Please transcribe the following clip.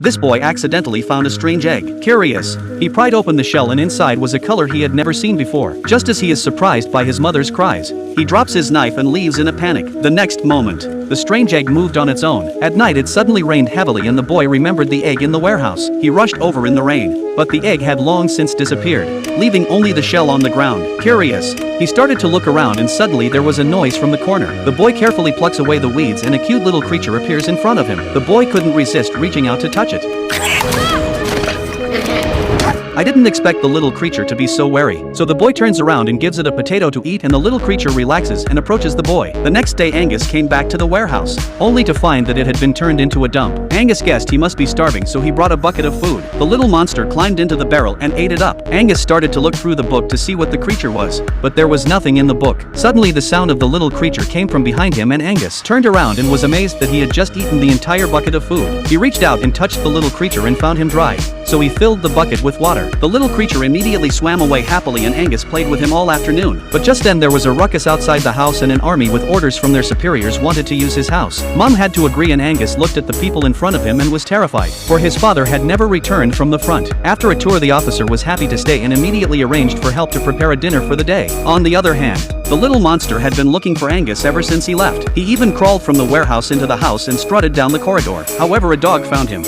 This boy accidentally found a strange egg. Curious, he pried open the shell and inside was a color he had never seen before. Just as he is surprised by his mother's cries, he drops his knife and leaves in a panic. The next moment, the strange egg moved on its own. At night it suddenly rained heavily and the boy remembered the egg in the warehouse. He rushed over in the rain, but the egg had long since disappeared, leaving only the shell on the ground. Curious, he started to look around and suddenly there was a noise from the corner. The boy carefully plucks away the weeds and a cute little creature appears in front of him. The boy couldn't resist reaching out to touch it. I didn't expect the little creature to be so wary, so the boy turns around and gives it a potato to eat and the little creature relaxes and approaches the boy. The next day Angus came back to the warehouse, only to find that it had been turned into a dump. Angus guessed he must be starving so he brought a bucket of food. The little monster climbed into the barrel and ate it up. Angus started to look through the book to see what the creature was, but there was nothing in the book. Suddenly the sound of the little creature came from behind him and Angus turned around and was amazed that he had just eaten the entire bucket of food. He reached out and touched the little creature and found him dry, so he filled the bucket with water. The little creature immediately swam away happily and Angus played with him all afternoon. But just then there was a ruckus outside the house and an army with orders from their superiors wanted to use his house. Mom had to agree and Angus looked at the people in front of him and was terrified, for his father had never returned from the front. After a tour the officer was happy to stay and immediately arranged for help to prepare a dinner for the day. On the other hand, the little monster had been looking for Angus ever since he left. He even crawled from the warehouse into the house and strutted down the corridor. However, a dog found him.